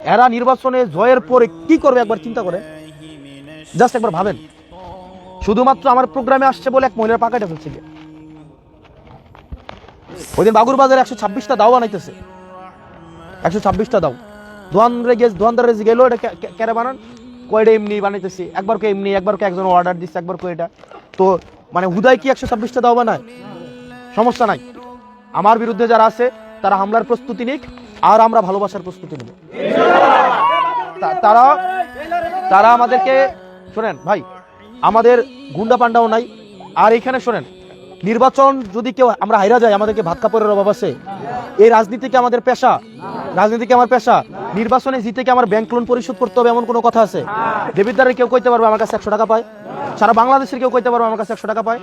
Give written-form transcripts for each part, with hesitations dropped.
এরা নির্বাচনে জয়ের পরে কি করবে একবার চিন্তা করে, জাস্ট একবার ভাবেন। শুধুমাত্র আমার প্রোগ্রামে আসছে বলে এক মহিলার পাকাটা ফেলছে। ওই দিন বাগুর বাজারে 126টা দাও বানাইতেছে, 126টা দাও দোয়ানদারে গেলো, এটা কেড়ে বানান, কয়টা এমনি বানাইতেছি, একবার কে এমনি, একবার কে একজন অর্ডার দিচ্ছে, একবার কে এটা। তো মানে হুদায় কি 126টা দাও বানায়? সমস্যা নাই, আমার বিরুদ্ধে যারা আছে তারা হামলার প্রস্তুতি নিক, আর আমরা ভালোবাসার প্রস্তুতি নেব। তারা আমাদেরকে, শোনেন ভাই, আমাদের গুন্ডা পান্ডাও নাই। আর এখানে শোনেন, নির্বাচন যদি কেউ আমরা হাইরা যাই, আমাদেরকে ভাত কাপড়ের অভাব আছে? এই রাজনীতিকে আমাদের পেশা, রাজনীতিকে আমার পেশা। নির্বাচনে জিতে কি আমার ব্যাংক লোন পরিশোধ করতে হবে এমন কোনো কথা আছে? দেবিদ্বারের কেউ কইতে পারবে আমার কাছে 100 টাকা পায়? সারা বাংলাদেশের কেউ কইতে পারবে আমার কাছে 100 টাকা পায়?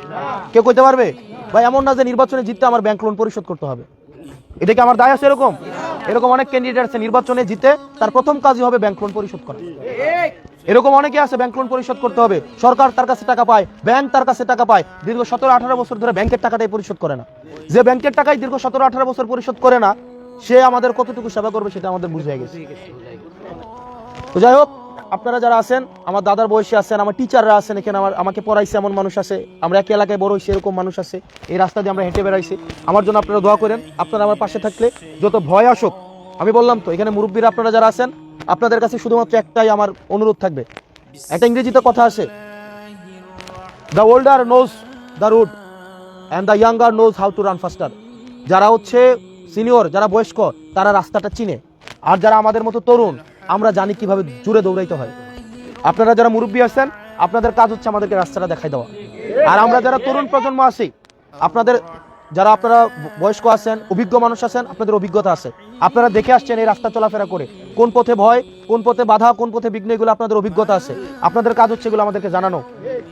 কেউ কইতে পারবে? ভাই এমন না যে নির্বাচনে জিততে আমার ব্যাংক লোন পরিশোধ করতে হবে। এটা কি আমার দায় আছে? এরকম এরকম অনেক ক্যান্ডিডেট আছে, নির্বাচনে জিতে তার প্রথম কাজই হবে ব্যাংক লোন পরিশোধ করা। এরকম অনেকে আছে, ব্যাংক লোন পরিশোধ করতে হবে, সরকার তার কাছে টাকা পায়, ব্যাংক তার কাছে টাকা পায়, দীর্ঘ 17-18 বছর ধরে ব্যাংকের টাকাটাই পরিশোধ করে না। যে ব্যাংকের টাকাই দীর্ঘ 17-18 বছর পরিশোধ করে না, সে আমাদের কতটুকু সেবা করবে সেটা আমাদের বুঝে গেছে। তো যাই হোক, আপনারা যারা আছেন, আমার দাদার বয়সী আছেন, আমার টিচাররা আছেন, এখানে আমাকে পড়াইছে এমন মানুষ আছে, আমরা একই এলাকায় বড় হয়েছি এরকম মানুষ আছে, এই রাস্তা দিয়ে আমরা হেঁটে বেড়াইছি। আমার জন্য আপনারা দোয়া করেন। আপনারা আমার পাশে থাকলে যত ভয় আসুক, আমি বললাম তো এখানে মুরব্বীরা আপনারা যারা আছেন, আপনাদের কাছে শুধুমাত্র একটাই আমার অনুরোধ থাকবে। একটা ইংরেজিতে কথা আছে, the older knows the root and the younger knows how to run faster. যারা হচ্ছে সিনিয়র, যারা বয়স্ক, তারা রাস্তাটা চিনে, আর যারা আমাদের মতো তরুণ, আমরা জানি কিভাবে জোরে দৌড়াইতে হয়। আপনারা যারা মুরব্বী আছেন, আপনাদের কাজ হচ্ছে আমাদেরকে রাস্তাটা দেখাই দেওয়া। আর আমরা যারা তরুণ প্রজন্ম আছি, আপনারা বয়স্ক আছেন, অভিজ্ঞ মানুষ আছেন, আপনাদের অভিজ্ঞতা আছে, আপনারা দেখে আসছেন এই রাস্তা চলাফেরা করে, কোন পথে ভয়, কোন পথে বাধা, কোন পথে বিঘ্ন, এগুলো আপনাদের অভিজ্ঞতা আছে। আপনাদের কাজ হচ্ছে এগুলো আমাদেরকে জানানো,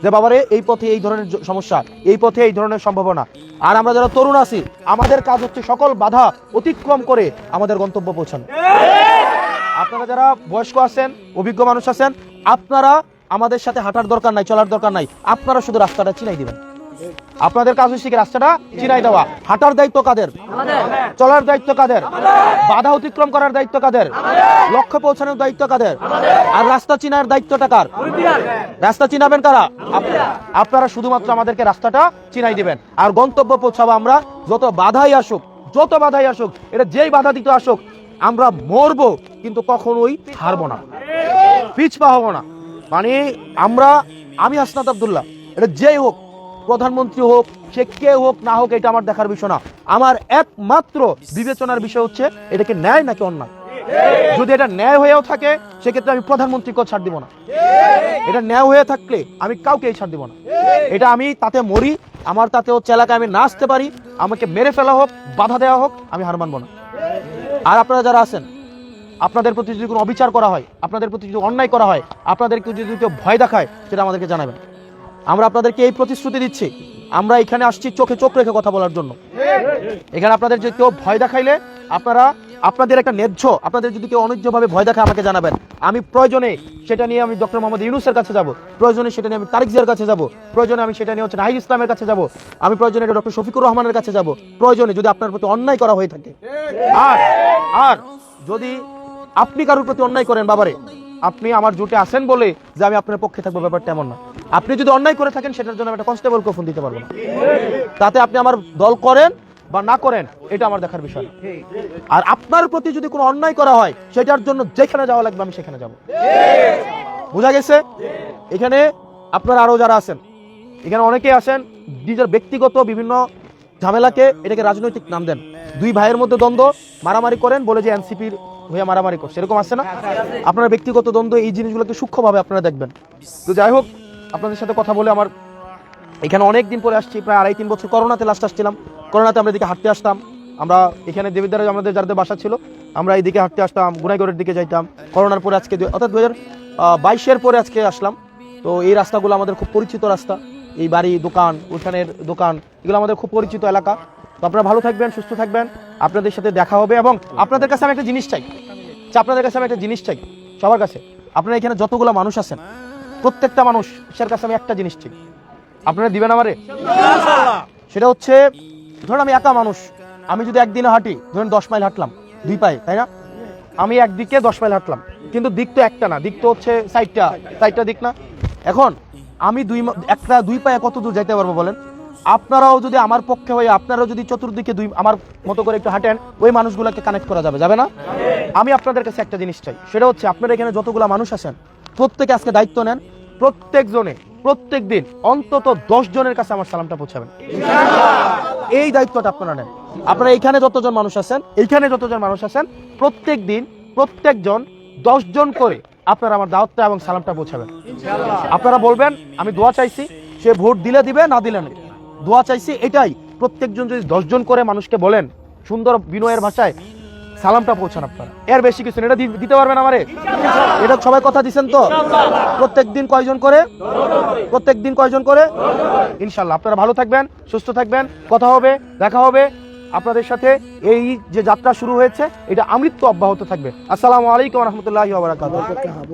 যে বাবারে এই পথে এই ধরনের সমস্যা, এই পথে এই ধরনের সম্ভাবনা। আর আমরা যারা তরুণ আছি, আমাদের কাজ হচ্ছে সকল বাধা অতিক্রম করে আমাদের গন্তব্য পৌঁছানো। আপনারা যারা বয়স্ক আছেন, অভিজ্ঞ মানুষ আছেন, আপনারা আমাদের সাথে হাঁটার দরকার নাই, চলার দরকার নাই, আপনারা শুধু রাস্তাটা চিনাই দিবেন। আপনাদের কাজ হচ্ছে কি রাস্তাটা চিনাই দেওয়া। হাঁটার দায়িত্ব কাদের? চলার দায়িত্ব কাদের? বাধা অতিক্রম করার দায়িত্ব কাদের? লক্ষ্যে পৌঁছানোর দায়িত্ব কাদের? আর রাস্তা চিনার দায়িত্বটা কার? রাস্তা চিনাবেন কারা? আপনারা শুধুমাত্র আমাদেরকে রাস্তাটা চিনাই দিবেন, আর গন্তব্য পৌঁছাবো আমরা। যত বাধাই আসুক, যত বাধাই আসুক, এটা যেই বাধা দিতে আসুক, আমরা মরবো কিন্তু কখনোই হারবো না, পিছপা হবো না। মানে আমি হাসনাত আব্দুল্লাহ, এটা যেই হোক, প্রধানমন্ত্রী হোক, সে কে হোক না হোক, এটা আমার দেখার বিষয় না। আমার একমাত্র বিবেচনার বিষয় হচ্ছে এটাকে ন্যায় নাকি অন্যায়। যদি এটা ন্যায় হয়েও থাকে, সেক্ষেত্রে আমি প্রধানমন্ত্রীকেও ছাড় দিব না। এটা ন্যায় হয়ে থাকলে আমি কাউকেই ছাড় দিব না। এটা আমি তাতে মরি, আমার তাতে হচ্ছে এলাকায় আমি না আসতে পারি, আমাকে মেরে ফেলা হোক, বাধা দেওয়া হোক, আমি হার মানব না। আর আপনারা যারা আছেন, আপনাদের প্রতি যদি কোনো অবিচার করা হয়, আপনাদের প্রতি যদি অন্যায় করা হয়, আপনাদেরকে যদি কেউ ভয় দেখায়, সেটা আমাদেরকে জানাবেন। আমরা আপনাদেরকে এই প্রতিশ্রুতি দিচ্ছি, আমরা এখানে আসছি চোখে চোখ রেখে কথা বলার জন্য। এখানে আপনাদের যদি কেউ ভয় দেখাইলে, আপনাদের একটা ন্যায্য, আপনাদের যদি কেউ অন্যায্যভাবে ভয় দেখায়, আমাকে জানাবেন। আমি প্রয়োজনে সেটা নিয়ে আমি ডক্টর মোহাম্মদ ইউনূসের কাছে যাব, প্রয়োজনে সেটা নিয়ে আমি তারেক জিয়ার কাছে যাব, প্রয়োজনে আমি সেটা নিয়ে হচ্ছে নাহিদ ইসলামের কাছে যাব, আমি প্রয়োজনে ডক্টর শফিকুর রহমানের কাছে যাব, প্রয়োজনে যদি আপনার প্রতি অন্যায় করা হয়ে থাকে। আর যদি আপনি কারোর প্রতি অন্যায় করেন, বাবারে আপনি আমার জোটে আছেন বলে যে আমি আপনার পক্ষে থাকবো, ব্যাপারটা এমন না। আপনি যদি অন্যায় করে থাকেন, সেটার জন্য একটা কনস্টেবলকে ফোন দিতে পারবো না। তাতে আপনি আমার দল করেন বা না করেন, এটা আমার দেখার বিষয়। আর আপনার প্রতি যদি কোনো অন্যায় করা হয়, সেটার জন্য যেখানে যাওয়া লাগবে আমি সেখানে যাব। বোঝা গেছে? এখানে আপনারা আরো যারা আছেন, এখানে অনেকেই আছেন নিজের ব্যক্তিগত বিভিন্ন ঝামেলাকে এটাকে রাজনৈতিক নাম দেন। দুই ভাইয়ের মধ্যে দ্বন্দ্ব, মারামারি করেন, বলে যে এনসিপির হয়ে মারামারি করছে, এরকম আছে না? আপনার ব্যক্তিগত দ্বন্দ্ব, এই জিনিসগুলোকে সূক্ষ্মভাবে আপনারা দেখবেন। তো যাই হোক, আপনাদের সাথে কথা বলে আমার এখানে অনেক দিন পরে আসছি, প্রায় 2.5-3 বছর করোনাতে লাস্ট আসছিলাম। করোনাতে আমরা এদিকে হাঁটতে আসতাম, আমরা এখানে দেবিদ্বারে আমাদের যাদের বাসা ছিল, আমরা এইদিকে হাঁটতে আসতাম, গুনাইগড়ের দিকে যাইতাম। করোনার পরে আজকে অর্থাৎ 2022-এর পরে আজকে আসলাম। তো এই রাস্তাগুলো আমাদের খুব পরিচিত রাস্তা, এই বাড়ি, দোকান, ওইখানের দোকান, এগুলো আমাদের খুব পরিচিত এলাকা। তো আপনারা ভালো থাকবেন, সুস্থ থাকবেন, আপনাদের সাথে দেখা হবে। এবং আপনাদের কাছে আমি একটা জিনিস চাই, সবার কাছে, আপনারা এখানে যতগুলো মানুষ আছেন, প্রত্যেকটা মানুষের কাছে আমি একটা জিনিস চাই, আপনারা দিবেন আমারে। সেটা হচ্ছে, ধরুন আমি একা মানুষ, আমি যদি একদিনে হাঁটি, ধরুন 10 মাইল হাঁটলাম 2 পায়ে, তাই না? আমি একদিকে 10 মাইল হাঁটলাম, কিন্তু দিক তো একটা না, দিক তো হচ্ছে সাইডটা দিক না। এখন আমি দুই পায়ে কত দূর যাইতে পারবো বলেন? আপনারাও যদি আমার পক্ষে হয়ে আপনারাও যদি চতুর্দিকে আমার মতো করে একটু হাঁটেন, ওই মানুষগুলোকে কানেক্ট করা যাবে না? আমি আপনাদের কাছে একটা জিনিস চাই, সেটা হচ্ছে আপনারা এখানে যতগুলো মানুষ আছেন প্রত্যেকে আজকে দায়িত্ব নেন, প্রত্যেক দিন অন্তত 10 জনের কাছে আমার সালামটা পৌঁছাবেন। এই দায়িত্বটা আপনারা নেন। আপনারা এইখানে যতজন মানুষ আছেন প্রত্যেক দিন প্রত্যেকজন 10 জন করে আপনারা আমার দাওয়াতটা এবং সালামটা পৌঁছাবেন। আপনারা বলবেন আমি দোয়া চাইছি, সে ভোট দিলে দিবে, না দিলে না, দোয়া চাইছি এটাই। প্রত্যেকজন যদি 10 জন করে মানুষকে বলেন সুন্দর বিনয়ের ভাষায়, সালামটা পৌঁছান আপনারা। এর বেশি কিছু এটা দিতে পারবেন আমারে? এটা সবাই কথা দিচ্ছেন তো? প্রত্যেকদিন কয়জন করে? ইনশাআল্লাহ। আপনারা ভালো থাকবেন, সুস্থ থাকবেন, কথা হবে, দেখা হবে আপনাদের সাথে। এই যে যাত্রা শুরু হয়েছে এটা আমৃত্যু অব্যাহত থাকবে। আসসালামু আলাইকুম ওয়া রাহমাতুল্লাহি ওয়া বারাকাতুহু।